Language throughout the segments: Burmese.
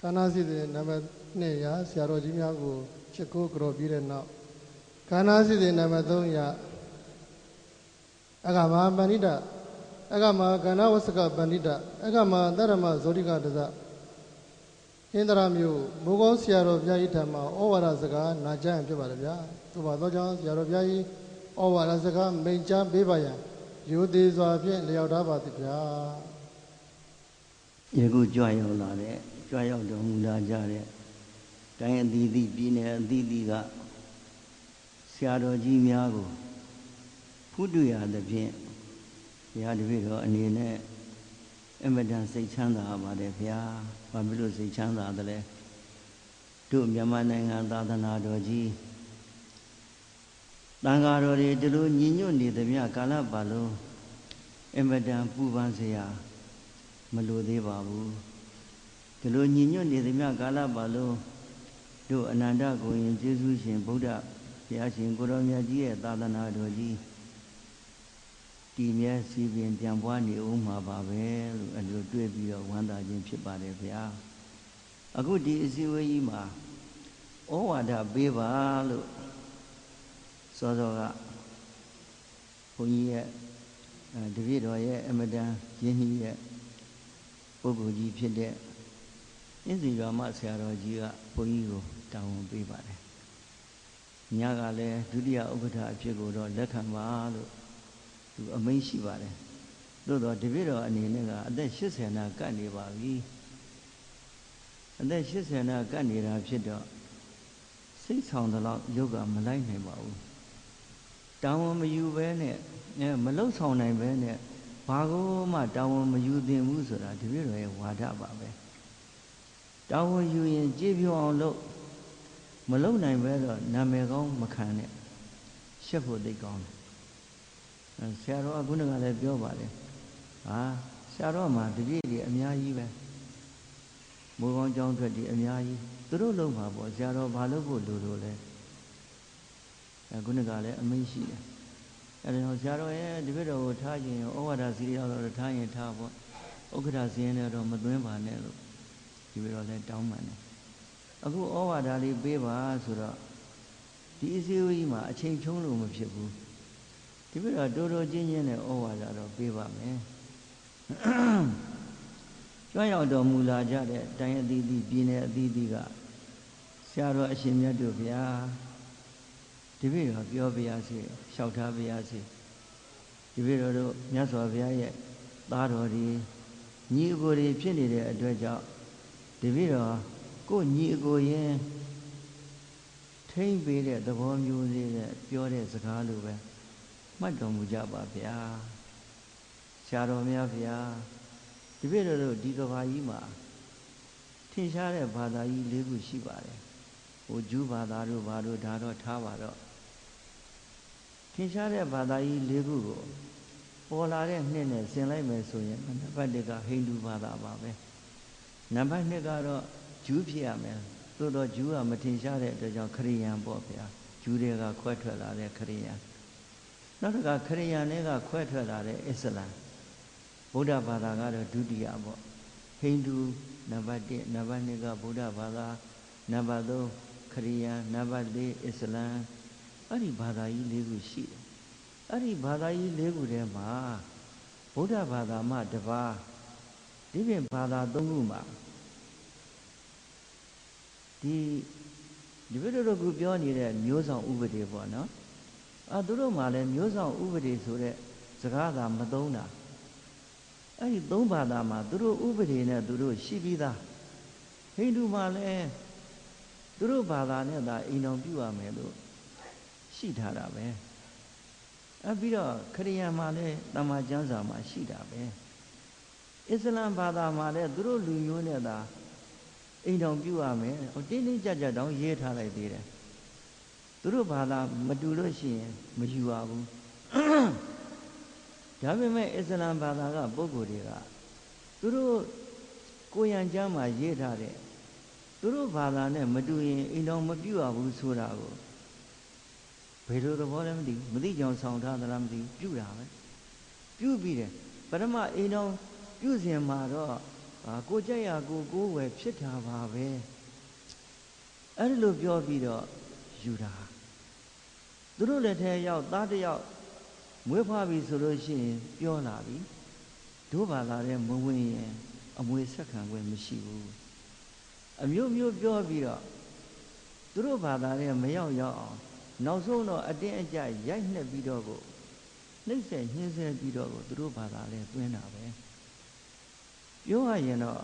ခန္ဓာစီစဉ်နံပါတ်2ရာဆရာတော်ကြီးများကိုချစ်ကိုကြော်ပြီးတဲ့နောက်ခန္ဓာစီစဉ်နံပါတ်3ရာအဂမပဏိတအဂမကန္နဝစကပဏိတအဂမသရမဇောတိကတဇဟင်္ဒရာမျိုးမိုးကောင်းဆရာတော်ဘုရားကြီးထံမှာဩဝါဒစကားနာကြားရင်ဖြစ်ပါတယ်ဗျာသို့ပါသောကြောင့်ဆရာတော်ဘုရားကြီးဩဝါဒစကားမိန့်ကြားပေးပါရန်ရိုသေစွာဖြင့်လျှောက်ထားပါသည်ဗျာယခုကြွရောက်လာတဲ့ကြွရောက်တော်မူလာကြတဲ့တိုင်းအသီးသီးပြည်နယ်အသီးသီးကဆရာတော်ကြီးများကိုဖူးတွေ့ရသဖြင့်ဘုရားတပည့်တော်အနေနဲ့အမတန်စိတ်ချမ်းသာပါတယ်ဗျာဘာဖြစ်လို့စိတ်ချမ်းသာသလဲတို့မြန်မာနိုင်ငံသာသနာတော်ကြီးတန်ဃာတော်တွေဒီလိုညီညွတ်နေသမျှကာလပတ်လုံးအမတန်ပူပန်เสียမလိုသေးပါဘူးဒီလိုညီညွတ်နေသမျှကာလပတ်လုံးတို့အနန္တကိုရင်ကျေးဇူးရှင်ဗုဒ္ဓဘုရားရှင်ကိုရောမြတ်ကြီးရဲ့သာသနာတော်ကြီးတည်မြဲစီပင်ပြန်ပွားနေဦးမှာပါပဲလို့အဲ့လိုတွေ့ပြီးတော့ဝမ်းသာခြင်းဖြစ်ပါတယ်ဗျာအခုဒီအစည်းအဝေးကြီးမှာဩဝါဒပေးပါလို့စောစောကဘုန်းကြီးရဲ့တပည့်တော်ရဲ့အမတန်ရင်းနှီးရဲ့ပုဂ္ဂိုလ်ကြီးဖြစ်တဲ့အင်းစီရွာမဆရာတော်ကြီးကဘုန်းကြီးကိုတာဝန်ပေးပါတယ်ညကလည်းဒုတိယဥက္ကဋ္ဌအဖြစ်ကိုတော့လက်ခံပါလို့သူအမိန့်ရှိပါတယ်သို့တော့တပည့်တော်အနေနဲ့ကအသက်80နာကတ်နေပါပြီအသက်80နာကတ်နေတာဖြစ်တော့စိတ်ဆောင်တဲ့လောက်ယောဂမလိုက်နိုင်ပါဘူးတာဝန်မယူဘဲနဲ့မလှုပ်ဆောင်နိုင်ဘဲနဲ့ဘာကိုမှတာဝန်မယူသင့်ဘူးဆိုတာတပည့်တော်ရဲ့ဝါဒပါပဲတာဝန်ယူရင်ကြည်ပြောအောင်လုပ်မလုပ်နိုင်ဘဲတော့နာမည်ကောင်းမခံနဲ့ရှက်ဖို့သိကောင်းတယ်ဆရာတော်ကခုနကလည်းပြောပါတယ်ဟာဆရာတော်မှာတပည့်တွေအများကြီးပဲမိုးကောင်းကြောင်းထွက်တွေအများကြီးသူတို့လုံးမှာပေါ့ဆရာတော်ဘာလို့ဖို့လိုလဲခုနကလည်းအမိန့်ရှိတယ်အဲ့ဒါဆရာတော်ရဲ့တပည့်တော်ကိုထားခြင်းဩဝါဒစီရောက်တော့ထားရင်ထားပေါ့ဥက္ကဋ္ဌစီရင်တော့မသွင်းပါနဲ့လို့တပည့်တော်လည်းတောင်းပန်တယ်အခုဩဝါဒလေးပေးပါဆိုတော့ဒီအစည်းအဝေးမှာအချိန်ဖြုံးလို့မဖြစ်ဘူးတပည့်တော်တိုးတိုးချင်းချင်းနဲ့ဩဝါဒတော့ပေးပါမယ်ကြွရောက်တော်မူလာကြတဲ့တိုင်းအသီးသီးပြည်နယ်အသီးသီးကဆရာတော်အရှင်မြတ်တို့ဗျာတပည့်တော်ပြောပြရစီလျှောက်ထားပြရစီတပည့်တော်တို့မြတ်စွာဘုရားရဲ့သားတော်တွေညီအကိုတွေဖြစ်နေတဲ့အတွက်ကြောင့်တပည့်တော်ကိုညီအကိုရင်ထိမ့်ပေးတဲ့သဘောမျိုးလေးနဲ့ပြောတဲ့စကားလိုပဲမှတ်တော်မူကြပါဗျာဆရာတော်များဗျာတပည့်တော်တို့ဒီကဘာကြီးမှာထင်ရှားတဲ့ဘာသာကြီး၄ခုရှိပါတယ်ဟိုဂျူးဘာသာတို့ဘာတို့ဒါတော့ထားပါတော့ထင်ရှားတဲ့ဘာသာကြီး၄ခုကိုပေါ်လာတဲ့နှစ်နဲ့ဆင်လိုက်မယ်ဆိုရင်နံပါတ်1ကဟိန္ဒူဘာသာပါပဲနံပါတ်2ကတော့ဂျူးဖြစ်ရမယ်သို့တော့ဂျူးကမထင်ရှားတဲ့အတွက်ကြောင့်ခရစ်ယာန်ပေါ့ဗျာဂျူးတွေကခွဲထွက်လာတဲ့ခရစ်ယာန်နောက်တစ်ခါခရစ်ယာန်တွေကခွဲထွက်လာတဲ့အစ္စလာမ်ဗုဒ္ဓဘာသာကတော့ဒုတိယပေါ့ဟိန္ဒူနံပါတ်1နံပါတ်2ကဗုဒ္ဓဘာသာနံပါတ်3ခရစ်ယာန်နံပါတ်4အစ္စလာမ်အဲ့ဒီဘာသာကြီး၄ခုရှိတယ်အဲ့ဒီဘာသာကြီး၄ခုထဲမှာဗုဒ္ဓဘာသာမှတစ်ပါးဒီပြင်ဘာသာ၃ခုမှာဒီဘယ်လိုလုပ်ခုပြောနေတဲ့မျိုးဆောင်ဥပဒေပေါ့နော်သူတို့မှလည်းမျိုးဆောင်ဥပဒေဆိုတဲ့စကားသာမသုံးတာအဲ့ဒီ၃ဘာသာမှာသူတို့ဥပဒေနဲ့သူတို့ရှိပြီးသားဟိန္ဒူမှာလည်းသူတို့ဘာသာနဲ့သာအိမ်တော်ပြုရမယ်လို့ရှိထားတာပဲပြီးတော့ခရစ်ယာန်မှာလည်းတမန်ကျမ်းစာမှာရှိတာပဲအစ္စလာမ်ဘာသာမှာလည်းသူတို့လူမျိုးနဲ့သာအိမ်တော်ပြုရမယ်တင်းတင်းကြပ်ကြပ်တောင်ရေးထားလိုက်သေးတယ်သူတို့ဘာသာမတူလို့ရှိရင်မယူရဘူးဒါပေမဲ့အစ္စလာမ်ဘာသာကပုဂ္ဂိုလ်တွေကသူတို့ကိုယ်ရံကျမ်းမှာရေးထားတဲ့သူတို့ဘာသာနဲ့မတူရင်အိမ်တော်မပြုရဘူးဆိုတာကိုဘယ်လိုသဘောလဲမသိဘူးမသိကြောင်ဆောင်ထားသလားမသိဘူးပြုတာပဲပြုပြီးတယ်ပထမအိမ်တော်ပြုစဉ်မှာတော့ ကိုကြိုက်ရကိုဝယ်ဖြစ်တာပါပဲအဲ့ဒီလိုပြောပြီးတော့ယူတာသူတို့လက်ထဲရောက်သားတစ်ယောက်မွေးဖွားပြီဆိုလို့ရှိရင်ပြောလာပြီတို့ဘာသာတဲ့မဝင်ရင်အမွေဆက်ခံခွင့်မရှိဘူးအမျိုးမျိုးပြောပြီးတော့သူတို့ဘာသာတဲ့မရောက်အောင်နောက်ဆုံးတော့အတင်းအကျပ်ရိုက်နှက်ပြီးတော့ကိုနှိမ့်ဆက်ညှင်းဆဲပြီးတော့ကိုသူတို့ဘာသာလဲတွင်းတာပဲပြောရရင်တော့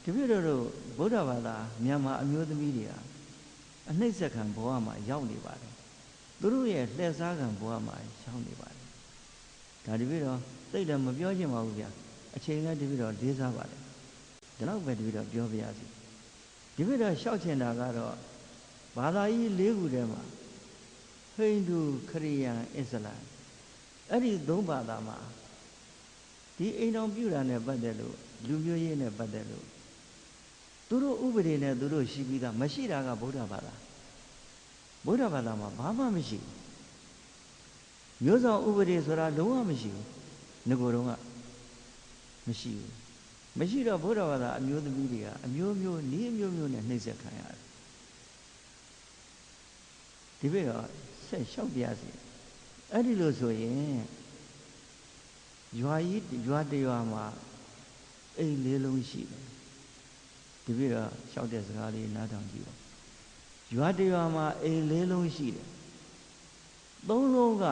တပည့်တော်တို့ဗုဒ္ဓဘာသာမြန်မာအမျိုးသမီးတွေဟာအနှိမ့်ဆက်ခံဘဝမှာရောက်နေပါတယ်သူတို့ရဲ့လှည့်စားခံဘဝမှာရောက်နေပါတယ်ဒါတပည့်တော်သိတယ်မပြောချင်ပါဘူးဗျာအချိန်ကတပည့်တော်လေးစားပါတယ်ဒါတော့ပဲတပည့်တော်ပြောပြရစီတပည့်တော်လျှောက်ချင်တာကတော့ဘာသာကြီး၄ခုထဲမှာဟိန္ဒူခရစ်ယာန်အစ္စလာမ်အဲ့ဒီ၃ဘာသာမှာဒီအိမ်တော်ပြုတာနဲ့ပတ်သက်လို့လူမျိုးရေးနဲ့ပတ်သက်လို့သူတို့ဥပဒေနဲ့သူတို့ရှိပြီးသားမရှိတာကဗုဒ္ဓဘာသာမှာဘာမှမရှိဘူးမျိုးဆောင်ဥပဒေဆိုတာလုံးဝမရှိဘူးငကိုယ်တော့ကမရှိဘူးမရှိတော့ဗုဒ္ဓဘာသာအမျိုးသမီးတွေကအမျိုးမျိုးနည်းအမျိုးမျိုးနဲ့နှိမ့်ဆက်ခံရတယ်ဒီဘက်တော့ဆက်လျှောက်ပြစီအဲ့ဒီလိုဆိုရင်ရွာတရွာမှာအိမ်၄လုံးရှိတယ်ဒီဘက်တော့လျှောက်တဲ့စကားလေးနားထောင်ကြည့်ပါရွာတရွာမှာအိမ်၄လုံးရှိတယ်၃လုံးက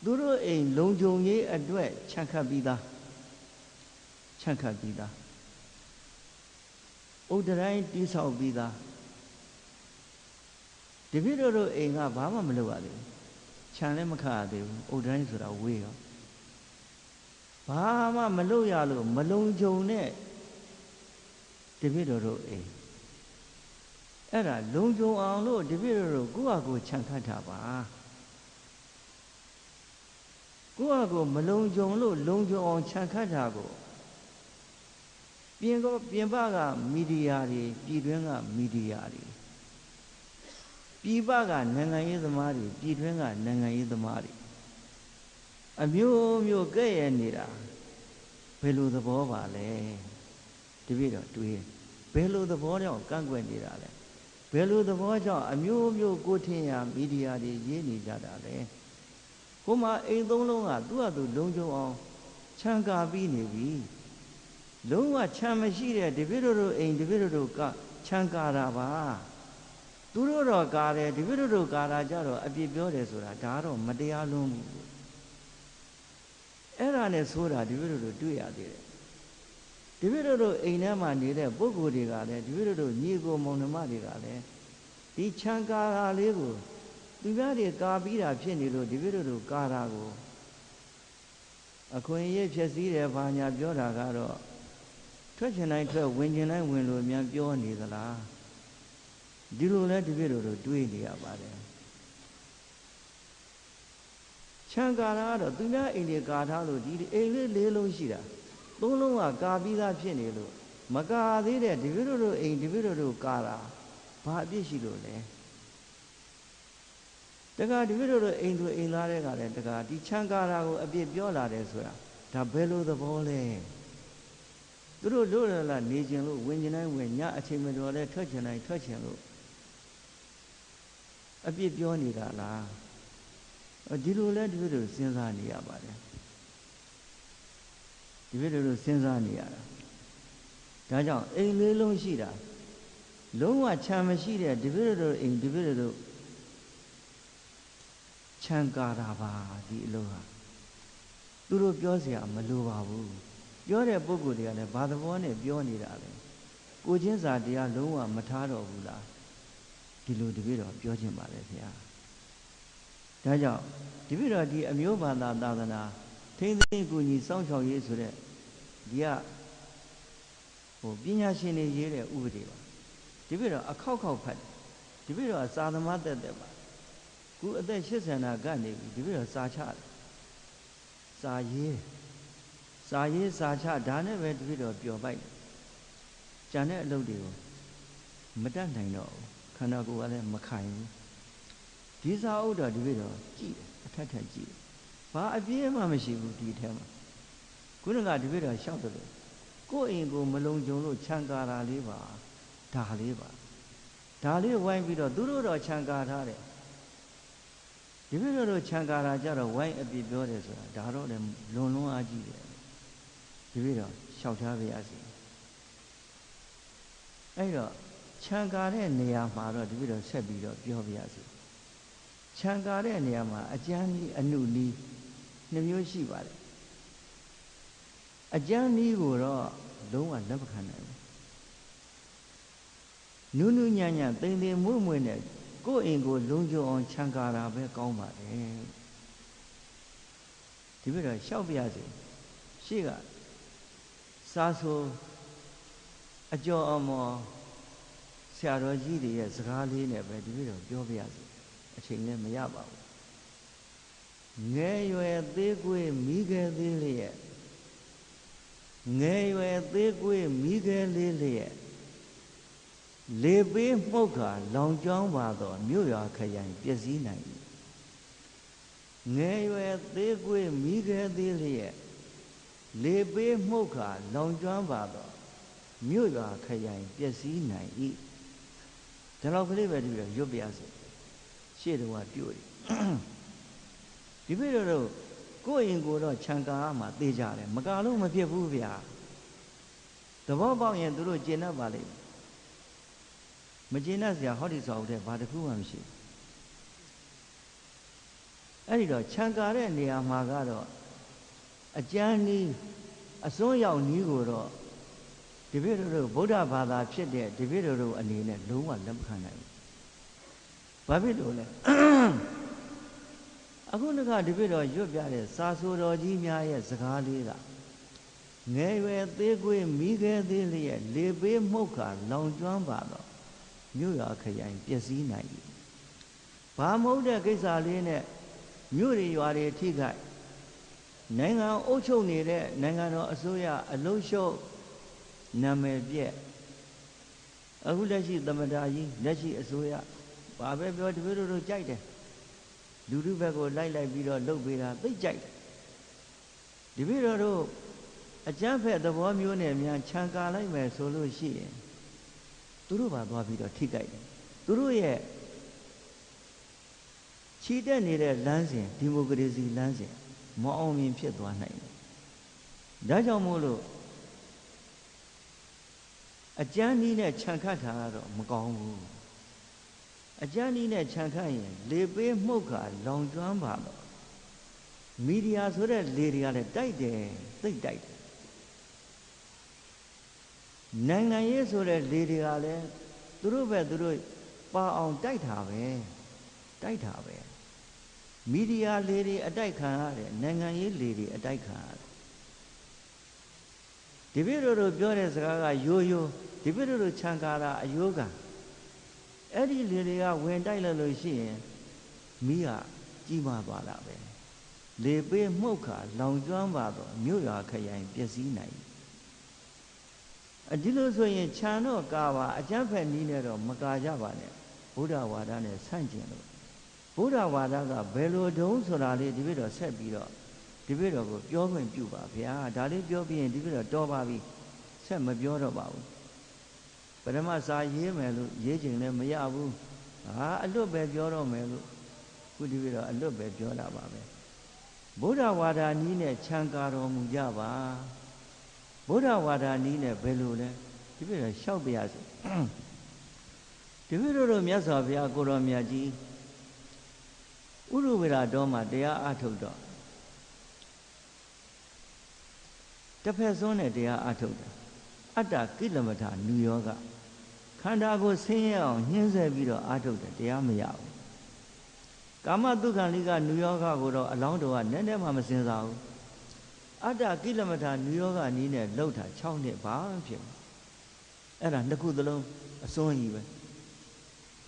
သူတို့အိမ်လုံခြုံရေးအတွက်ခြံခတ်ပြီးသားဥဒ္ဒရိုင်းတိဆောက်ပြီးသားတပည့်တို့အိမ်ကဘာမှမလုပ်ရသေးဘူးခြံလည်းမခတ်ရသေးဘူးဥဒ္ဒရိုင်းဆိုတာဝေးရောဘာမှမလုပ်ရလို့မလုံခြုံတဲ့တပည့်တို့အိမ်အဲ့ဒါလုံခြုံအောင်လို့တပည့်တို့ကိုယ့်ဟာကိုယ်ခြံခတ်တာပါကိုယ့်ဟာကိုယ်မလုံခြုံလို့လုံခြုံအောင်ခြံခတ်တာကိုပြင်ပကမီဒီယာတွေပြည်တွင်းကမီဒီယာတွေပြည်ပကနိုင်ငံရေးသမားတွေပြည်တွင်းကနိုင်ငံရေးသမားတွေအမျိုးမျိုးကဲ့ရဲ့နေတာဘယ်လိုသဘောပါလဲတပည့်တော်တွေးဘယ်လိုသဘောကြောင့်ကန့်ကွက်နေတာလဲဘယ်လိုသဘောကြောင့်အမျိုးမျိုးကိုထင်ရမီဒီယာတွေရေးနေကြတာလဲဟိုမှာအိမ်၃လုံးကသူ့ဟာသူလုံခြုံအောင်ခြံကာပြီးနေပြီလုံးဝခြံမရှိတဲ့တပည့်တို့အိမ်တပည့်တို့ကခြံကာတာပါသူတို့တော့ကာတယ်တပည့်တို့ကာတာကြတော့အပြစ်ပြောတယ်ဆိုတာဒါတော့မတရားလွန်းဘူးအဲ့ဒါနဲ့ဆိုတာတပည့်တို့တွေ့ရသေးတယ်တပည့်တို့အိမ်ထဲမှာနေတဲ့ပုဂ္ဂိုလ်တွေကလည်းတပည့်တို့ညီကိုမောင်နှမတွေကလည်းဒီခြံကာတာလေးကိုသူများတွေကာပြီးတာဖြစ်နေလို့တပည့်တို့ကာတာကိုအခွင့်အရေးဖြစ်စည်းတယ်ဘာညာပြောတာကတော့ထွက်ချင်တိုင်းထွက်ဝင်ချင်တိုင်းဝင်လို့မြန်ပြောနေသလားဒီလိုလဲတပည့်တို့တွေးနေရပါတယ်ခြံကာတာကတော့သူများအိမ်တွေကာထားလို့ဒီအိမ်လေး၄လုံးရှိတာ၃လုံးကကာပြီးသားဖြစ်နေလို့မကာသေးတဲ့တပည့်တို့အိမ်တပည့်တို့ကာတာဘာအပြစ်ရှိလို့လဲတခါတပည့်တို့အိမ်သူအိမ်သားတွေကလည်းတခါဒီခြံကာတာကိုအပြစ်ပြောလာတယ်ဆိုတာဒါဘယ်လိုသဘောလဲသူတို့လို့လားနေကျင်လို့ဝင်ကျင်တိုင်းဝင်ညအချိန်မတော်လဲထွက်ကျင်တိုင်းထွက်ကျင်လို့အပြစ်ပြောနေတာလားဒီလိုလဲတပည့်တို့စဉ်းစားနေရပါတယ်တပည့်တို့စဉ်းစားနေရတာဒါကြောင့်အိမ်လေးလုံးရှိတာလုံးဝခြံမရှိတဲ့တပည့်တို့အိမ်တပည့်တို့ခြံကာတာပါဒီအလုံးဟာသူတို့ပြောเสียမလိုပါဘူးပြောတဲ့ပုဂ္ဂိုလ်တွေကလည်းဘာသဘောနဲ့ပြောနေတာလဲကိုချင်းစာတရားလုံးဝမထားတော့ဘူးလားဒီလိုတပည့်တော်ပြောခြင်းပါလေခင်ဗျာဒါကြောင့်တပည့်တော်ဒီအမျိုးဘာသာသာသနာထိမ့်သိမ့်ကူညီစောင့်ရှောက်ရေးဆိုတဲ့ဒီကပညာရှင်တွေရေးတဲ့ဥပဒေပါတပည့်တော်အခောက်ဖတ်တယ်တပည့်တော်စာသမားတက်ပါခုအသက်80နာကနေပြီတပည့်တော်စာချတယ်စာရေးစာချဒါနဲ့ပဲတပည့်တော်ပျော်ပိုက်ကျန်တဲ့အလုပ်တွေကိုမတတ်နိုင်တော့ဘူးခန္ဓာကိုယ်ကလည်းမခိုင်ဘူးဒီစာအုပ်တော်တပည့်တော်ကြည့်တယ်အထက်ကြည့်တယ်ဘာအပြည့်မှမရှိဘူးဒီထဲမှာခုနကတပည့်တော်လျှောက်တယ်လို့ ကိုယ့်အိမ်ကိုမလုံခြုံလို့ခြံကာတာလေးပါဒါလေးပါဒါလေးဝိုင်းပြီးတော့သူတို့တော့ခြံကာထားတယ်ဒီပြည့်တို့ခြံကာတာကြတော့ဝိုင်းအပြစ်ပြောတယ်ဆိုတာဒါတော့လည်းလွန်လွန်းအားကြီးတယ်ဒီပြည့်တော့လျှောက်ထားပါရစေအဲ့တော့ခြံကာတဲ့နေရာမှာတော့ဒီပြည့်တော့ဆက်ပြီးတော့ပြောပါရစေခြံကာတဲ့နေရာမှာအကျမ်းကြီးအနုနီးနှစ်မျိုးရှိပါတယ်အကျမ်းနီးကိုတော့လုံးဝလက်မခံနိုင်ဘူးနုနုညံ့ညံ့တိမ်တိမ်မွေ့မွေ့နဲ့ကိုယ့်အိမ်ကိုလုံခြုံအောင်ခြံကာတာပဲကောင်းပါတယ်ဒီပြည့်တော့လျှောက်ပြရစေရှေ့ကစားဆိုအကျော်အမော်ဆရာတော်ကြီးတွေရဲ့စကားလေးနဲ့ပဲဒီပြည့်တော့ပြောပြရစေအချိန်လည်းမရပါဘူးငယ်ရွယ်သေးကွေးမိခဲ့သေးလျက်ငယ်ရွယ်သေးကွေးမိခဲ့လေးလျက်လေပေးမှုတ်ခါလောင်ကျွမ်းပါတော့မြို့ရွာခရိုင်ပျက်စီးနိုင်၏ငယ်ရွယ်သေးကွေးမိခဲ့သေးလျက်လေပေးမှုတ်ခါလောင်ကျွမ်းပါတော့မြို့ရွာခရိုင်ပျက်စီးနိုင်၏ဒါတော့ကလေးပဲဒီလိုရွတ်ပြစေရှေ့တော့ပြို့ဒီပြို့တော့ကိုယ့်ရင်ကိုတော့ခြံကားမှသိကြတယ်မကာလို့မဖြစ်ဘူးဗျာသဘောပေါက်ရင်သူတို့ကျင့်တတ်ပါလိမ့်မကျင့်တတ်စရာဟောဒီဆောင်တဲ့ဘာတစ်ခုမှမရှိအဲ့ဒီတော့ခြံကားတဲ့နေရာမှာကတော့အကျမ်းနီးအစွန်းရောက်နီးကိုတော့ဒီပြို့တို့ဗုဒ္ဓဘာသာဖြစ်တဲ့ဒီပြို့တို့အနေနဲ့လုံးဝလက်မခံနိုင်ဘူးဘာဖြစ်လို့လဲအခုတခါဒီပြည့်တော်ရွတ်ပြတဲ့စာဆိုတော်ကြီးများရဲ့စကားလေးကငယ်ရွယ်သေးကွေးမိခဲ့သေးလျက်လေပေးမှုတ်ခါလောင်ကျွမ်းပါတော့မြို့ရွာခရိုင်ပျက်စီးနိုင်၏ဘာမဟုတ်တဲ့ကိစ္စလေးနဲ့မြို့တွေရွာတွေထိခိုက်နိုင်ငံအုပ်ချုပ်နေတဲ့နိုင်ငံတော်အစိုးရအလုံးရှုပ်နာမည်ပြက်အခုလက်ရှိသမ္မတကြီးလက်ရှိအစိုးရဘာပဲပြောဒီပြည့်တို့ကြိုက်တယ်လူထုဘက်ကိုလိုက်ပြီးတော့လှုပ်ပေးတာသိကြိုက်တယ်ဒီပြည့်တို့အကျမ်းဖက်သဘောမျိုးနဲ့များခြံကာလိုက်မယ်ဆိုလို့ရှိရင်သူတို့ပါသွားပြီးတော့ထိကြိုက်တယ်သူတို့ရဲ့ခြိတက်နေတဲ့လမ်းစဉ်ဒီမိုကရေစီလမ်းစဉ်မအောင်မြင်ဖြစ်သွားနိုင်တယ်ဒါကြောင့်မို့လို့အကျမ်းနည်းနဲ့ခြံခတ်တာကတော့မကောင်းဘူးအကျမ်းနည်းနဲ့ခြံခတ်ရင်လေပေးမှုတ်ခါလောင်ကျွမ်းပါတော့မီဒီယာဆိုတဲ့လေတွေကလည်းတိုက်တယ်သိတိုက်တယ်နိုင်ငံရေးဆိုတဲ့လေတွေကလည်းသူတို့ပဲသူတို့ပါအောင်တိုက်တာပဲမီဒီယာလေတွေအတိုက်ခံရတယ်နိုင်ငံရေးလေတွေအတိုက်ခံရတယ်ဒီပြည့်တို့ပြောတဲ့စကားကရိုးရိုးဒီပြည့်တို့ခြံကာတာအယိုးကအဲ့ဒီလေတွေကဝင်တိုက်လို့ရှိရင်မိကကြီးမားသွားတာပဲလေပေးမှုတ်ခါလောင်ကျွမ်းပါတော့မြို့ရွာခရိုင်ပျက်စီးနိုင်ဒီလိုဆိုရင်ခြံတော့ကာပါအကျမ်းဖက်နည်းနဲ့တော့မကာကြပါနဲ့ဘုရားဝါဒနဲ့ဆန့်ကျင်လို့ဘုရားဝါဒကဘယ်လိုတုံးဆိုတာလေးဒီပြည့်တော့ဆက်ပြီးတော့ဒီပြည့်တော်ကိုပြောခွင့်ပြုပါဗျာဒါလေးပြောပြီးရင်ဒီပြည့်တော့တော်ပါပြီဆက်မပြောတော့ပါဘူးပထမစာရေးမယ်လို့ရေးချိန်လည်းမရဘူးအလွတ်ပဲပြောတော့မယ်လို့ခုဒီပြည့်တော့အလွတ်ပဲပြောတာပါပဲဘုရားဝါဒနည်းနဲ့ခြံကာတော်မူကြပါဘုရားဝါဒနည်းနဲ့ဘယ်လိုလဲဒီပြည့်တော့လျှောက်ပြရစီဒီပြည့်တို့မြတ်စွာဘုရားကိုတော်မြတ်ကြီးဥရဝေရတော်မှာတရားအားထုတ်တော့တစ်ဖက်စွန်းနဲ့တရားအားထုတ်တယ်အတ္တကိလမထာနုယောဂခန္ဓာကိုဆင်းရဲအောင်ညှင်းဆဲပြီးတော့အားထုတ်တယ်တရားမရဘူးကာမတုခံလိကနုယောဂကိုတော့အလောင်းတော်ကနည်းနည်းမှမစင်စားဘူးအတ္တကိလမထာနုယောဂနည်းနဲ့လှုပ်တာ6နှစ်ဘာမှဖြစ်ဘူးအဲ့ဒါနှစ်ခုသလုံးအစွန်းကြီးပဲ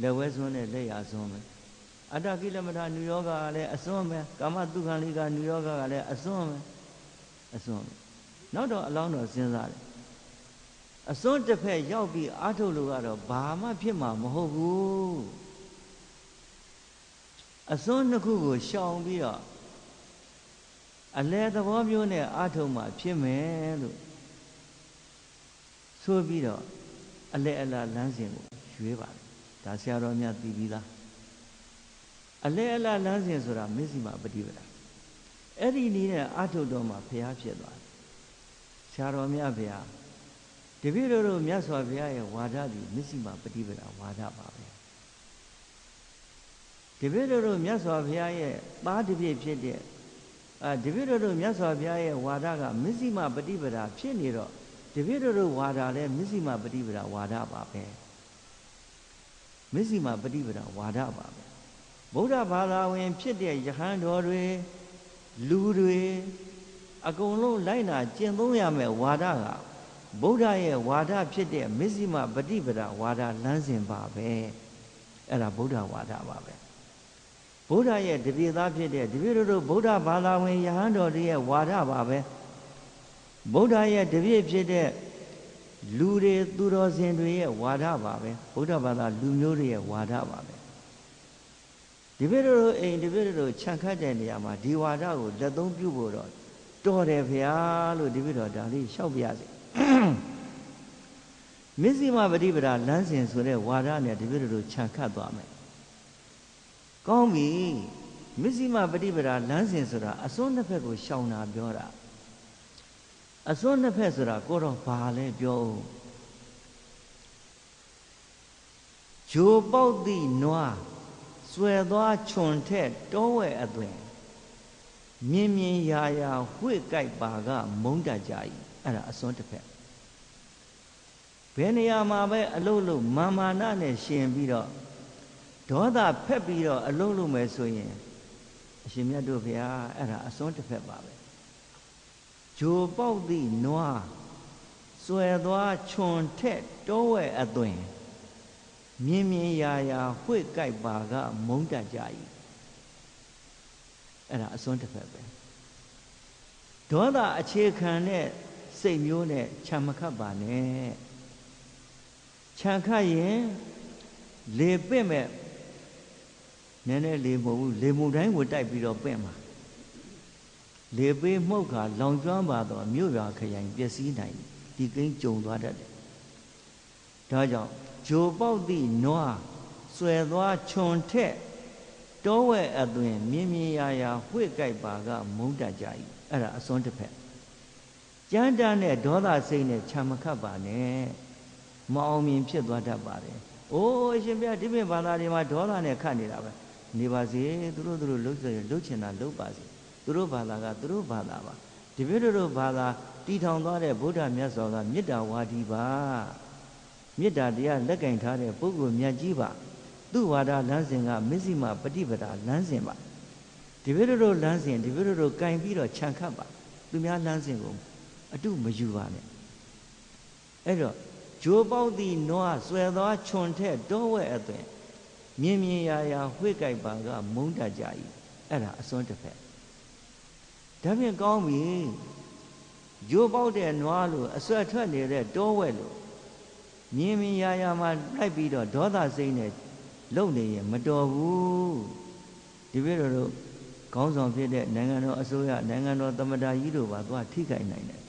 လက်ဝဲစွန်းနဲ့လက်ရစွန်းပဲအတ္တကိလမထာနုယောဂကလည်းအစွန်းပဲကာမတုခံလိကနုယောဂကလည်းအစွန်းပဲနောက်တော့အလောင်းတော်စဉ်းစားတယ်အစွန်းတစ်ဖက်ရောက်ပြီးအားထုတ်လို့ကတော့ဘာမှဖြစ်မှာမဟုတ်ဘူးအစွန်းနှစ်ခုကိုရှောင်ပြီးတော့အလဲသဘောမျိုးနဲ့အားထုတ်မှဖြစ်မယ်လို့ ဆိုပြီးတော့အလဲအလာလမ်းစဉ်ကိုရွေးပါတယ်ဒါဆရာတော်များသိပြီးသားအလဲအလာလမ်းစဉ်ဆိုတာမစ္စည်းမပฏิပဒါအဲ့ဒီနည်းနဲ့အထုတ်တော်မှာဘုရားဖြစ်သွားတယ်ဆရာတော်များဘုရားတပည့်တော်တို့မြတ်စွာဘုရားရဲ့ဝါဒသည်မစ္စည်းမပฏิပဒါဝါဒပါပဲတပည့်တော်တို့မြတ်စွာဘုရားရဲ့သားတစ်ပြည့်ဖြစ်တဲ့တပည့်တော်တို့မြတ်စွာဘုရားရဲ့ဝါဒကမစ္စည်းမပฏิပဒါဖြစ်နေတော့တပည့်တော်တို့ဝါဒလည်းမစ္စည်းမပฏิပဒါဝါဒပါပဲမစ္စည်းမပฏิပဒါဝါဒပါပဲဗုဒ္ဓဘာသာဝင်ဖြစ်တဲ့ယဟန်တော်တွေလူတွေအကုန်လုံးလိုက်နာကျင့်သုံးရမယ်ဝါဒကဗုဒ္ဓရဲ့ဝါဒဖြစ်တဲ့မစ္စည်းမပฏิပဒါဝါဒလမ်းစဉ်ပါပဲအဲ့ဒါဗုဒ္ဓဝါဒပါပဲဗုဒ္ဓရဲ့တပည့်သားဖြစ်တဲ့တပည့်တို့ဗုဒ္ဓဘာသာဝင်ယဟန်တော်တွေရဲ့ဝါဒပါပဲဗုဒ္ဓရဲ့တပည့်ဖြစ်တဲ့လူတွေသူတော်စင်တွေရဲ့ဝါဒပါပဲဗုဒ္ဓဘာသာလူမျိုးတွေရဲ့ဝါဒပါပဲတပည့်တို့အိမ်တပည့်တို့ခြံခတ်တဲ့နေရာမှာဒီဝါဒကိုလက်သုံးပြုဖို့တော့တော်တယ်ဗျာလို့တပည့်တော်ဒါလေးလျှောက်ပြရစေမစ္စည်းမပฏิပဒါလမ်းစဉ်ဆိုတဲ့ဝါဒနဲ့တပည့်တို့ခြံခတ်သွားမယ်ကောင်းပြီမစ္စည်းမပฏิပဒါလမ်းစဉ်ဆိုတာအစွန်းတစ်ဖက်ကိုရှောင်တာပြောတာအစွန်းနှစ်ဖက်ဆိုတာကိုတော့ဘာလဲပြောဦးဂျိုပေါက်သည့်နွားဆွဲသွားခြုံထက်တောဝဲအသွင်မြင်မြင်ရာရာဝှေ့ကြိုက်ပါကမုန်းတတ်ကြ၏အဲ့ဒါအစွန်းတစ်ဖက်ဘယ်နေရာမှာပဲအလုံးလုံးမာမာနနဲ့ရှင်ပြီးတော့ဒေါသဖက်ပြီးတော့အလုံးလုံးမယ်ဆိုရင်အရှင်မြတ်တို့ဘုရားအဲ့ဒါအစွန်းတစ်ဖက်ပါပဲဂျိုပေါက်သည့်နွားဆွဲသွားခြုံထက်တောဝဲအသွင်မြင်မြင်ရာရာဝှေ့ကြိုက်ပါကမုန်းတတ်ကြ၏အဲ့ဒါအစွန်းတစ်ဖက်ပဲဒေါသအခြေခံတဲ့စိတ်မျိုးနဲ့ခြံမခတ်ပါနဲ့ခြံခတ်ရင်လေပင့်မဲ့နည်းနည်းလေမဟုတ်ဘူးလေမှုတိုင်းကိုတိုက်ပြီးတော့ပင့်မှာလေပေးမှုတ်ခါလောင်ကျွမ်းပါတော့မြို့ရွာခရိုင်ပျက်စီးနိုင်ဒီကိန်းကြုံသွားတတ်တယ်ဒါကြောင့်ဂျိုပေါက်သည့်နွားဆွဲသွားခြုံထက်တောဝဲအသွင်မြင်မြင်ရာရာဝှေ့ကြိုက်ပါကမုန်းတတ်ကြ၏အဲ့ဒါအစွန်းတစ်ဖက်ကြမ်းတမ်းတဲ့ဒေါသစိတ်နဲ့ခြံမခတ်ပါနဲ့မအောင်မြင်ဖြစ်သွားတတ်ပါတယ်။အိုးအရှင်ဘုရားဒီပြင်ဘာသာတွေမှာဒေါသနဲ့ခတ်နေတာပဲနေပါစေသူတို့လှုပ်ချင်တာလှုပ်ပါစေသူတို့ဘာသာကသူတို့ဘာသာပါဒီပြည့်တို့ဘာသာတီထောင်သွားတဲ့ဗုဒ္ဓမြတ်စွာကမေတ္တာဝါဒီပါမေတ္တာတရားလက်ကင်ထားတဲ့ပုဂ္ဂိုလ်မြတ်ကြီးပါသူ့ဝါဒလမ်းစဉ်ကမစ္စည်းမပฏิပဒါလမ်းစဉ်ပါဒီပြည့်တို့လမ်းစဉ်ဒီပြည့်တို့ကင်ပြီးတော့ခြံခတ်ပါသူများလမ်းစဉ်ကိုအတုမယူပါနဲ့အဲ့တော့ဂျိုပေါက်သည့်နွားဆွဲသွားခြုံထက်တောဝဲအသွင်မြင်မြင်ရာရာဝှေ့ကြိုက်ပါကမုန်းတတ်ကြ၏အဲ့ဒါအစွန်းတစ်ဖက်ဒါဖြင့်ကောင်းပြီဂျိုပေါက်တဲ့နွားလို့အဆွဲထွက်နေတဲ့တောဝဲလို့မြင်မြင်ရာရာမှာလိုက်ပြီးတော့ဒေါသစိတ်နဲ့လုံနေရင်မတော်ဘူးဒီပြည့်တို့ခေါင်းဆောင်ဖြစ်တဲ့နိုင်ငံတော်အစိုးရနိုင်ငံတော်သမ္မတကြီးတို့ပါသွားထိခိုက်နိုင်တယ်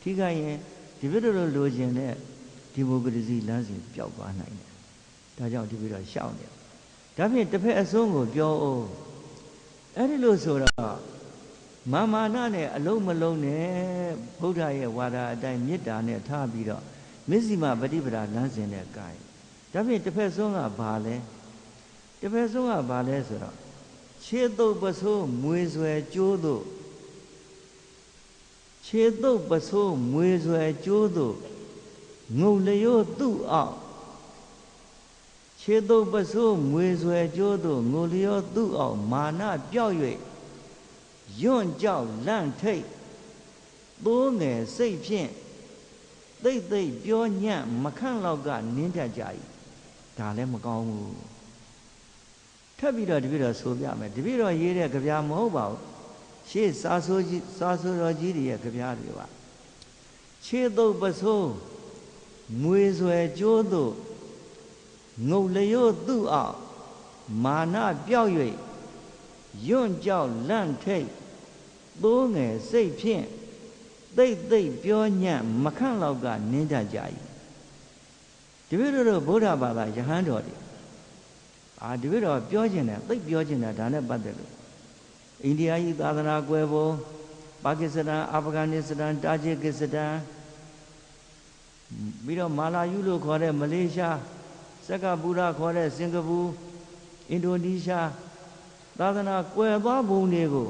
ထိခိုက်ရင်ဒီပြည့်တို့လိုချင်တဲ့ဒီမိုကရေစီလမ်းစဉ်ပျောက်သွားနိုင်တယ်ဒါကြောင့်ဒီပြည့်တော့ရှောင်တယ်ဒါဖြင့်တစ်ဖက်အဆုံးကိုပြောအောင်အဲ့ဒီလိုဆိုတော့မာမာနနဲ့အလုံးမလုံးနဲ့ဗုဒ္ဓရဲ့ဝါဒအတိုင်းမေတ္တာနဲ့ထားပြီးတော့မစ္စည်းမပฏิပဒါလမ်းစဉ်နဲ့ကိုင်ဒါဖြင့်တစ်ဖက်ဆုံးကဘာလဲတစ်ဖက်ဆုံးကဘာလဲဆိုတော့ခြေတုပ်ပဆိုးမွေဆွဲကျိုးတို့ခြေတုပ်ပဆိုးမွေဆွဲကျိုးတို့ငုံလျို့သူ့အောင်ခြေတုပ်ပဆိုးမွေဆွဲကျိုးတို့ငုံလျို့သူ့အောင်မာနပြောက်၍ယွန့်ကြောက်လန့်ထိတ်သိုးငယ်စိတ်ဖြင့်သိသိပြောညံ့မခန့်လောက်ကနင်းတတ်ကြ၏ဒါလည်းမကောင်းဘူးထပ်ပြီးတော့တပည့်တော်ဆိုပြမယ်တပည့်တော်ရေးတဲ့ကြပြမဟုတ်ပါဘူးရှေ့စာဆိုတော်ကြီးတွေရဲ့ကြပြတွေပါခြေတုပ်ပဆိုးမွေဆွဲကျိုးတို့ငုတ်လျို့သူ့အောင်မာနပြောက်၍ယွန့်ကြောက်လန့်ထိတ်သိုးငယ်စိတ်ဖြင့်သိပြောညံ့မခန့်လောက်ကနင်းတတ်ကြ၏ ဒီဘက်တို့ဗုဒ္ဓဘာသာယဟန်တော်တွေဒီဘက်တော့ပြောကျင်တယ်သိပြောကျင်တယ်ဒါနဲ့ပတ်သက်လို့အိန္ဒိယကြီးသာသနာကွယ်ပုံပါကစ္စတန်အာဖဂန်နစ္စတန်တာဂျစ်ကစ္စတန်ပြီးတော့မာလာယူလို့ခေါ်တဲ့မလေးရှားစက္ကပူရခေါ်တဲ့စင်ကာပူအင်ဒိုနီးရှားသာသနာကွယ်သွားပုံတွေကို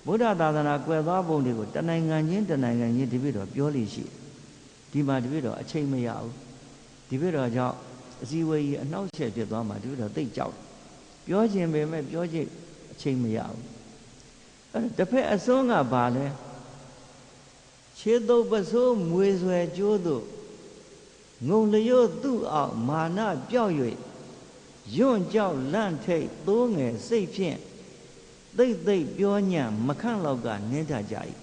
ဗုဒ္ဓသာသနာကွယ်သွားပုံတွေကိုတနိုင်ငံချင်းတနိုင်ငံချင်းဒီဘက်တော့ပြောလို့ရှိဒီမှာဒီဘက်တော့အချိန်မရဘူးဒီဘက်တော့ကြောင့်အစည်းအဝေးကြီးအနှောက်အယှက်ဖြစ်သွားမှာဒီဘက်တော့သိကြောက်ပြောခြင်းပဲမဲ့ပြောခြင်းအချိန်မရဘူးအဲ့တစ်ဖက်အစွန်းကဘာလဲခြေတုပ်ပစိုးမွေဆွဲကျိုးတို့ငုံလျော့သူ့အောင်မာနပြောက်၍ယွန့်ကြောက်လန့်ထိတ်သိုးငယ်စိတ်ဖြင့်သိမ့်ပြောညံ့မခန့်လောက်ကနင်းထကြ၏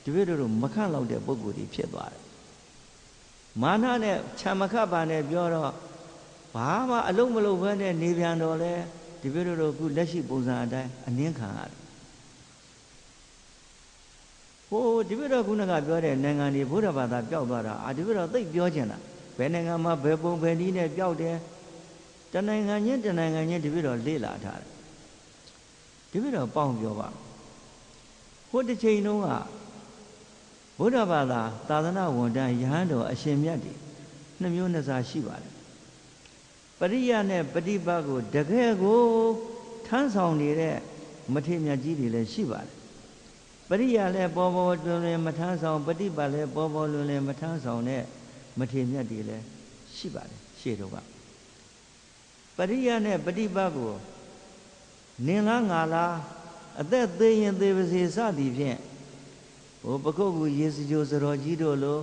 ဒီဘက်တို့မခန့်လောက်တဲ့ပုံကိုယ်ကြီးဖြစ်သွားတယ်မာနနဲ့ခြံမခတ်ပါနဲ့ပြောတော့ဘာမှအလုံးမလုံးဘဲနဲ့နေပြန်တော့လဲဒီဘက်တို့ခုလက်ရှိပုံစံအတိုင်းအနင်းခံရတယ်ဟိုဒီဘက်တော့ခုနကပြောတဲ့နိုင်ငံတွေဗုဒ္ဓဘာသာပျောက်သွားတာဒီဘက်တော့သိပြောချင်တာဘယ်နိုင်ငံမှာဘယ်ပုံဘယ်နည်းနဲ့ပျောက်တယ်တနိုင်ငံချင်းတနိုင်ငံချင်းဒီဘက်တော့လေ့လာထားတယ်ဒီဘက်တော့ပေါင်းပြောပါဟိုတစ်ချိန်တုန်းကဗုဒ္ဓဘာသာသာသနာဝန်ထမ်းယဟန်တော်အရှင်မြတ်တွေနှစ်မျိုးနှစ်စားရှိပါတယ်ပရိယနဲ့ပฏิပတ်ကိုတကယ်ကိုထမ်းဆောင်နေတဲ့မထေရမြတ်ကြီးတွေလည်းရှိပါတယ်ပရိယလည်းပေါ်ပေါ်လွင်လွင်မထမ်းဆောင်ပฏิပတ်လည်းပေါ်ပေါ်လွင်လွင်မထမ်းဆောင်တဲ့မထေရမြတ်တွေလည်းရှိပါတယ်ရှေ့တော့ကပရိယနဲ့ပฏิပတ်ကိုနင်လားငါလားအသက်သေးရင်သေးပါစေစသည်ဖြင့်ဟိုပခုတ်ကူရေစကြိုစတော်ကြီးတို့လို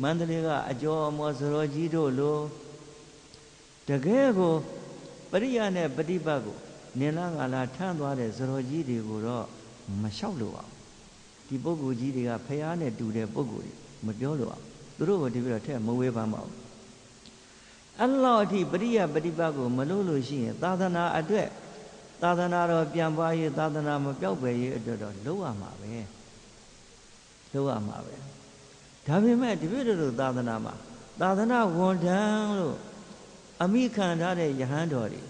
မန္တလေးကအကျော်အမော်စတော်ကြီးတို့လိုတကယ်ကိုပရိယနဲ့ပฏิပတ်ကိုနင်လားငါလားထမ်းသွားတဲ့စတော်ကြီးတွေကိုတော့မလျှောက်လို့အောင်ဒီပုဂ္ဂိုလ်ကြီးတွေကဖျားနဲ့တူတဲ့ပုဂ္ဂိုလ်တွေမပြောလို့အောင်သူတို့ကဒီပြီးတော့ထက်မဝေးပါမအောင်အဲ့လောက်အထိပရိယပฏิပတ်ကိုမလို့လို့ရှိရင်သာသနာအတွက်သာသနာတော်ပြန်ပွားရေးသာသနာမပြောက်ပဲရေးအတွက်တော့လုပ်ရမှာပဲလုပ်ရမှာပဲဒါပေမဲ့ဒီပြည်တို့သာသနာမှာသာသနာဝန်ထမ်းလို့အမိခံထားတဲ့ယဟန်တော်တွေ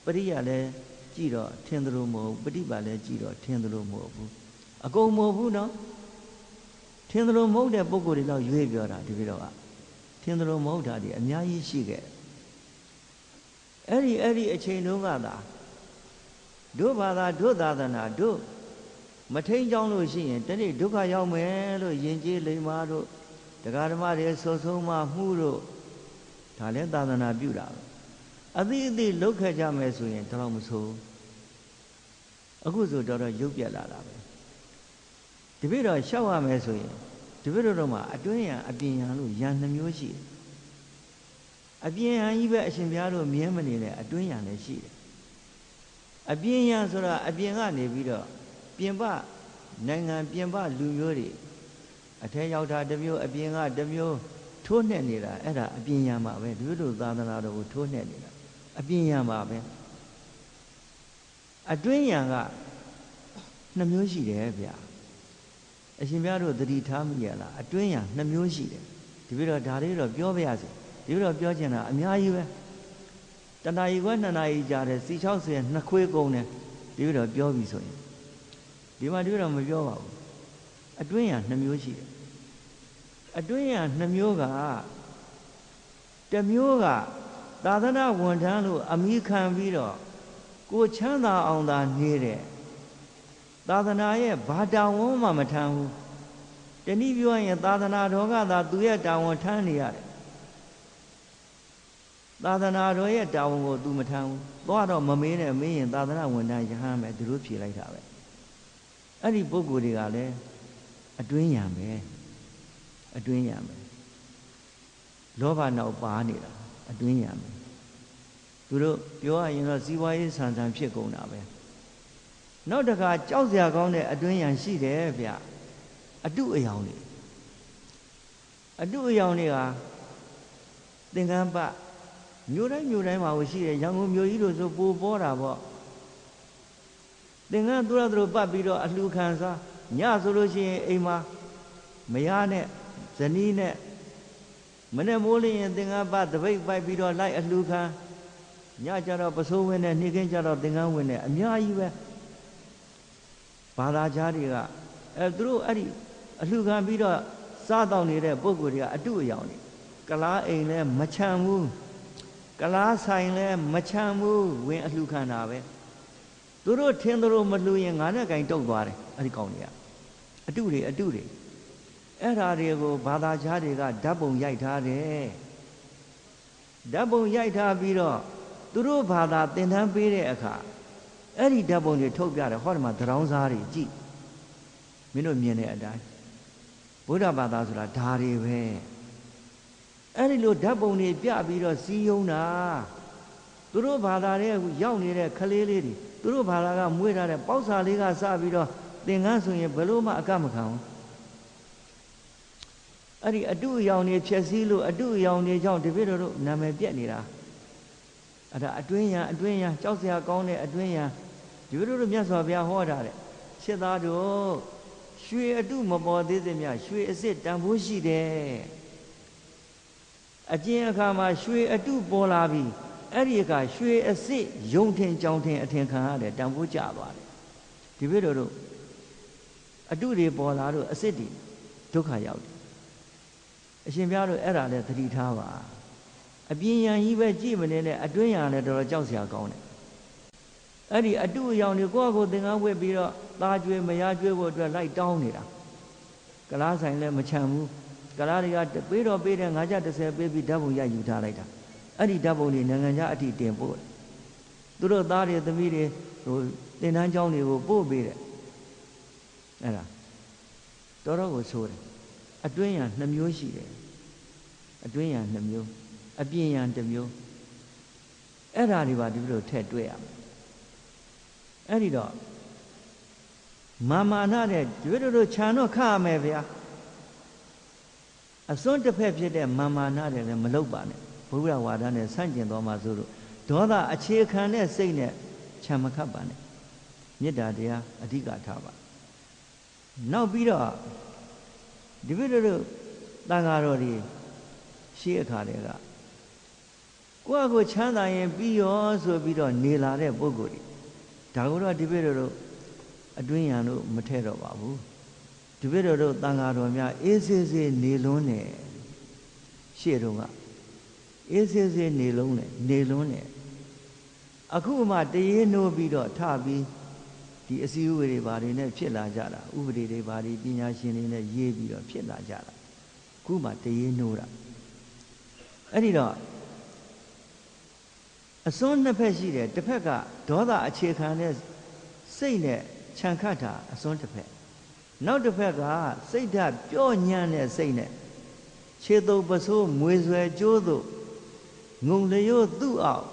ပရိယလည်းကြည့်တော့ထင်သလိုမဟုတ်ပฏิပတ်လည်းကြည့်တော့ထင်သလိုမဟုတ်ဘူးအကုန်မဟုတ်ဘူးနော်ထင်သလိုမဟုတ်တဲ့ပုံကိုယ်တွေတော့ရွေးပြောတာဒီပြည်တော့ကထင်သလိုမဟုတ်တာဒီအများကြီးရှိခဲ့အဲ့ဒီအချိန်တုန်းကသာတို့ဘာသာတို့သာသနာတို့မထိန်ကြောင်းလို့ရှိရင်တနေ့ဒုက္ခရောက်မယ်လို့ယဉ်ကျေးလိမ္မာတို့တရားဓမ္မတွေဆိုဆုံးမှမှုတို့ဒါလည်းသာသနာပြုတာပဲအသီးအသီးလောက်ခဲ့ကြမယ်ဆိုရင်တော့မဆိုးအခုဆိုတော့ရုပ်ပြက်လာတာပဲဒီပြတော့ရှောက်ရမယ်ဆိုရင်ဒီပြတော့မှအတွင်းရန်အပြင်ရန်လို့ရန်နှမျိုးရှိတယ်အပြင်ရန်ကြီးပဲအရှင်ဘုရားတို့မြဲမနေနဲ့အတွင်းရန်လည်းရှိတယ်အပြင်ရန်ဆိုတာအပြင်ကနေပြီးတော့ပြင်ပနိုင်ငံပြင်ပလူမျိုးတွေအထက်ရောက်တာတစ်မျိုးအပြင်ကတစ်မျိုးထိုးနှက်နေတာအဲ့ဒါအပြင်ရန်ပါပဲဒီလိုသာသနာတော်ကိုထိုးနှက်နေတာအပြင်ရန်ပါပဲအတွင်းရန်ကနှစ်မျိုးရှိတယ်ဗျာအရှင်ဘုရားတို့သတိထားမိရလားအတွင်းရန်နှစ်မျိုးရှိတယ်ဒီပြီးတော့ဒါလေးတော့ပြောပြရစီဒီပြီးတော့ပြောချင်တာအများကြီးပဲတဏှာကြီးက2နာရီကြာတယ်စီ60နှစ်ခွေးကုန်တယ်ဒီပြီးတော့ပြောပြီဆိုရင်ဒီမှာဒီတော့မပြောပါဘူးအတွင်းရန်နှစ်မျိုးရှိတယ်အတွင်းရန်နှစ်မျိုးကတစ်မျိုးကသာသနာဝန်ထမ်းလို့အမိခံပြီးတော့ကိုချမ်းသာအောင်သာနေတဲ့သာသနာရဲ့ဘာတာဝန်မှမထမ်းဘူးတနည်းပြောရင်သာသနာတော်ကသာသူရဲ့တာဝန်ထမ်းနေရတယ်သာသနာတော်ရဲ့တာဝန်ကိုသူမထမ်းဘူးသွားတော့မမေးနဲ့မေးရင်သာသနာဝန်ထမ်းယဟန်ပဲသူတို့ဖြေလိုက်တာပဲအဲ့ဒီပုဂ္ဂိုလ်တွေကလည်းအတွင်းရံပဲအတွင်းရံပဲလောဘနောက်ပါနေတာအတွင်းရံပဲသူတို့ပြောရရင်တော့ဇီဝရေးဆန်ဆန်ဖြစ်ကုန်တာပဲနောက်တခါကြောက်စရာကောင်းတဲ့အတွင်းရံရှိတယ်ဗျအတုအယောင်တွေအတုအယောင်တွေကသင်္ကန်းပမြို့တိုင်းမှာရှိတယ်ရန်ကုန်မြို့ကြီးလို့ဆိုပိုပေါ်တာပေါ့သင်္ကန်းသူရသူပတ်ပြီးတော့အလှခံစားညဆိုလို့ရှိရင်အိမ်မှာမယားနဲ့ဇနီးနဲ့ မနဲ့မိုးလင်းရင်သင်္ကန်းပတပိတ်ပိုက်ပြီးတော့လိုက်အလှခံညကြတော့ပစိုးဝင်နဲ့နှိခင်းကြတော့သင်္ကန်းဝင်နဲ့အများကြီးပဲဘာသာကြားတွေကသူတို့အဲ့ဒီအလှခံပြီးတော့စားတောင်းနေတဲ့ပုဂ္ဂိုလ်တွေကအတုအယောင်နေကလားအိမ်လဲမချမ်းဘူးကလားဆိုင်လဲမချမ်းဘူးဝင်အလှခံတာပဲသူတို့ထင်းတို့မလှူရင်ငါနဲ့ကင်တုတ်သွားတယ်အဲ့ဒီကောင်တွေကအတုတွေအဲ့ဓာတွေကိုဘာသာကြားတွေကဓာတ်ပုံရိုက်ထားတယ်ဓာတ်ပုံရိုက်ထားပြီးတော့သူတို့ဘာသာသင်တန်းပေးတဲ့အခါအဲ့ဒီဓာတ်ပုံတွေထုတ်ပြတယ်ဟောဒီမှာသံတော်စားတွေကြည့်မင်းတို့မြင်တဲ့အတိုင်းဗုဒ္ဓဘာသာဆိုတာဓာတွေပဲအဲ့ဒီလိုဓာတ်ပုံတွေပြပြီးတော့စီးယုံတာသူတို့ဘာသာတဲ့ရောက်နေတဲ့ခလေးလေးတွေသူတို့ဘာသာကမွေးထားတဲ့ပေါက်စာလေးကစပြီးတော့သင်္ကန်းဆိုရင်ဘယ်လို့မှအကမခံဘူးအဲ့ဒီအတုအယောင်တွေဖြည့်ဆည်းလို့အတုအယောင်တွေကြောင့်တပည့်တော်တို့နာမည်ပြက်နေတာအဲ့ဒါအတွင်းရန်ကြောက်စရာကောင်းတဲ့အတွင်းရန်တပည့်တော်တို့မြတ်စွာဘုရားဟောတာတဲ့ရှင်းသားတို့ရွှေအတုမပေါ်သေးစေမြရွှေအစစ်တန်ဖိုးရှိတယ်အကျဉ်အခါမှာရွှေအတုပေါ်လာပြီအဲ့ဒီအခါရွှေအစစ်ယုံထင်ကြောင်ထင်အထင်ခံရတယ်တန်ဖိုးကျသွားတယ်တပည့်တော်တို့အတုတွေပေါ်လာလို့အစစ်တွေဒုက္ခရောက်တယ်အရှင်ဘုရားတို့အဲ့ဒါလည်းသတိထားပါအပြင်းရန်ကြီးပဲကြည့်မနေနဲ့အတွင်းရန်လည်းတော်တော်ကြောက်စရာကောင်းတယ်အဲ့ဒီအတုအယောင်တွေကိုယ့်ကိုယ်သင်္ကန်းဝတ်ပြီးတော့သားကျွေးမယားကျွေးဖို့အတွက်လိုက်တောင်းနေတာကလားဆိုင်လည်းမချမ်းဘူးကလားတွေကပေးတော့ပေးတယ်ငါးကြ30ပေးပြီးဓာတ်ပုံရိုက်ယူထားလိုက်တာအဲ့ဒီဓာတ်ပုံတွေနိုင်ငံခြားအထိတင်ပို့တယ်သူတို့သားတွေသမီးတွေဟိုသင်တန်းကျောင်းတွေကိုပို့ပေးတယ်အဲ့ဒါတော်တော်ကိုဆိုးတယ်အတွင်းရန်2မျိုးရှိတယ်အတွင်းရန်2မျိုးအပြင်ရန်1မျိုးအဲ့ဒါတွေပါဒီလိုထည့်တွေ့ရမယ်အဲ့ဒီတော့မာမာနနဲ့ဒီလိုတို့ခြံတော့ခရမယ်ဗျာအစွန်းတစ်ဖက်ဖြစ်တဲ့မာမာနတွေလည်းမလုပ်ပါနဲ့ဘုရားဝါဒနဲ့ဆန့်ကျင်တော်မှာဆိုလို့ဒေါသအခြေခံတဲ့စိတ်နဲ့ခြံမခတ်ပါနဲ့မေတ္တာတရားအဓိကထားပါနောက်ပြီးတော့ဒီလိုတို့တန်ဃာတော်တွေရှေးအခါတွေကကိုယ့်အကိုချမ်းသာရင်ပြီးရောဆိုပြီးတော့နေလာတဲ့ပုဂ္ဂိုလ်တွေဒါကိုတော့ဒီလိုတို့အတွင်းရန်လို့မထဲ့တော့ပါဘူးဒီလိုတို့တန်ဃာတော်များအေးဆေးဆေးနေလွန်းနေရှေ့တုန်းကအေးဆေးဆေးနေလွန်းနေအခုမှတရေနိုးပြီးတော့ထပြီးဒီအစည်းအဝေးတွေဘာတွေနဲ့ဖြစ်လာကြတာဥပဒေတွေဘာတွေပညာရှင်တွေနဲ့ရေးပြီးတော့ဖြစ်လာကြတာအခုမှတရေနိုးတာအဲ့ဒီတော့အစွန်းနှစ်ဖက်ရှိတယ်တစ်ဖက်ကဒေါသအခြေခံတဲ့စိတ်နဲ့ခြံခတ်တာအစွန်းတစ်ဖက်နောက်တစ်ဖက်ကစိတ်ဓာတ်ပျော့ညံ့တဲ့စိတ်နဲ့ခြေတုပ်ပစိုးမွေဆွဲကြိုးတို့ငုံလျို့သူ့အောက်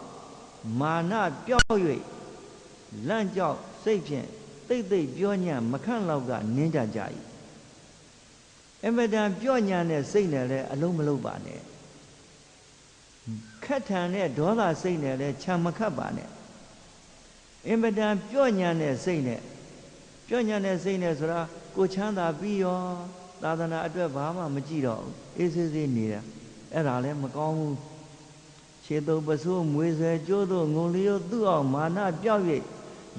မာနပျောက်၍လန့်ကြောက်စိတ်ဖြင့်တိတ်တိတ်ပြောညံ့မခန့်လောက်ကနင်းကြကြ၏အမတန်ပြောညံ့တဲ့စိတ်နဲ့လည်းအလုံးမလုံးပါနဲ့ခက်ထန်တဲ့ဒေါသစိတ်နဲ့လည်းခြံမခတ်ပါနဲ့အမတန်ပြောညံ့တဲ့စိတ်နဲ့ဆိုတာကိုချမ်းသာပြီးရောသာသနာအတွက်ဘာမှမကြည့်တော့အေးဆေးဆေးနေတာအဲ့ဒါလည်းမကောင်းဘူးခြေတုပ်ပစိုးမွေဆွဲကြိုးတို့ငုံလျို့သူ့အောင်မာနပျောက်၍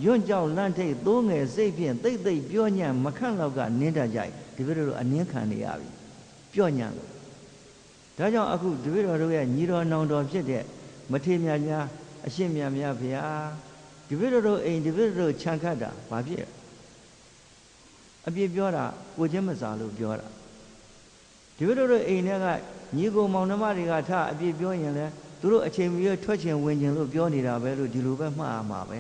ရွံ့ကြောက်လန့်ထိတ်သိုးငယ်စိတ်ဖြင့်တိတ်တိတ်ပြောညံ့မခန့်လောက်ကနင်းတတ်ကြ၏ဒီလိုလိုအနင်းခံနေရပြီပြောညံ့လို့ဒါကြောင့်အခုဒီလိုတို့ရဲ့ညီတော်နောင်တော်ဖြစ်တဲ့မထေရမြတ်များအရှင်မြတ်များဗျာဒီလိုတို့အိမ်ဒီလိုတို့ခြံခတ်တာဘာဖြစ်အပြစ်ပြောတာကိုချင်းမစားလို့ပြောတာဒီလိုတို့အိမ်ထဲကညီကိုမောင်နှမတွေကထအပြစ်ပြောရင်လည်းသူတို့အချိန်မီထွက်ချင်ဝင်ချင်လို့ပြောနေတာပဲလို့ဒီလိုပဲမှားရမှာပဲ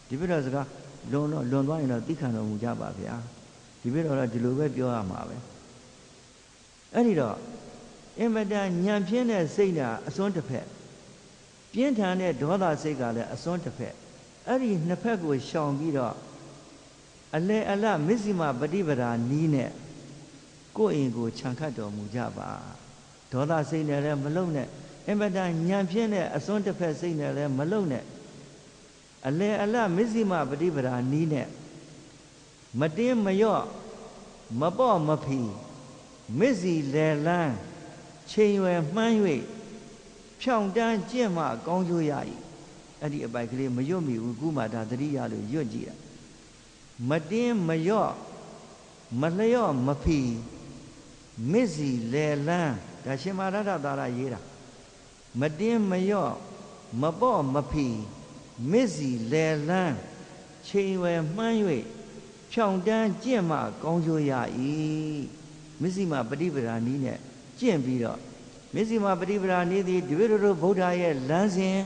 ဒီပြတော်စကားလွန်သွားရင်တော့သိခံတော်မူကြပါဗျာဒီပြတော်တော့ဒီလိုပဲပြောရမှာပဲအဲ့ဒီတော့အင်မတန်ညံပြင်းတဲ့စိတ်နာအစွန်းတစ်ဖက်ပြင်းထန်တဲ့ဒေါသစိတ်ကလည်းအစွန်းတစ်ဖက်အဲ့ဒီနှစ်ဖက်ကိုရှောင်ပြီးတော့အလဲအလမစ္စည်းမပฏิပဒါနီးနဲ့ကိုယ့်အိမ်ကိုခြံခတ်တော်မူကြပါဒေါသစိတ်နဲ့လည်းမလုံနဲ့အင်မတန်ညံပြင်းတဲ့အစွန်းတစ်ဖက်စိတ်နဲ့လည်းမလုံနဲ့အလဲအလမစ္စည်းမပฏิပဒါနီးနဲ့မတင်းမလျော့မပေါ့မဖီမစ္စည်းလဲလန်း ချိန်ရွယ်မှန်း၍ဖြောင့်တန်းကျင့်မှကောင်းကျိုးရ၏အဲ့ဒီအပိုက်ကလေးမရွတ်မိဘူးခုမှဒါသတိရလို့ရွတ်ကြည့်တာမတင်းမရော့မလျော့မဖီမစ္စီလေလန်းဒါရှင်မရတ္ထသာရရေးတာမတင်းမရော့မပေါ့မဖီမစ္စီလေလန်းချိန်ဝယ်မှန်း၍ဖြောင့်တန်းကျင့်မှကောင်းကျိုးရ၏မစ္စီမပฏิပဒါနည်းနဲ့ကျင့်ပြီးတော့မစ္စီမပฏิပဒါနည်းသည်တပည့်တော်တို့ဗုဒ္ဓရဲ့လမ်းစဉ်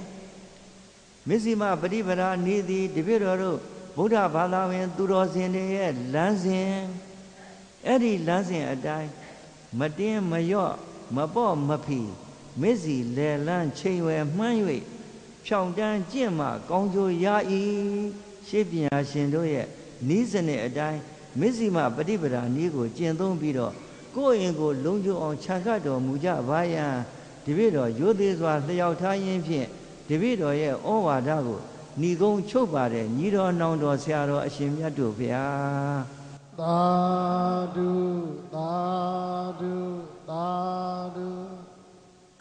မစ္စီမပฏิပဒါနည်းသည်တပည့်တော်တို့ဗုဒ္ဓဘာသာဝင်သူတော်စင်တွေရဲ့လမ်းစဉ်အဲ့ဒီလမ်းစဉ်အတိုင်းမတင်းမရော့မပေါ့မဖီမစ္စီလေလန်းချိန်ဝယ်မှန်း၍ဖြောင့်တန်းကျင့်မှကောင်းကျိုးရ၏ရှေးပညာရှင်တို့ရဲ့နီးစနစ်အတိုင်းမစ္စီမပฏิပဒါနည်းကိုကျင့်သုံးပြီးတော့ကိုယ့်ရင်ကိုလုံခြုံအောင်ခြံခတ်တော်မူကြပါယံတပည့်တော်ရိုသေစွာလျှောက်ထားရင်းဖြင့်တပည့်တော်ရဲ့ဩဝါဒကိုဏီကုံချုပ်ပါတယ်ညီတော်နောင်တော်ဆရာတော်အရှင်မြတ်တို့ဗျာသာဓုသာဓု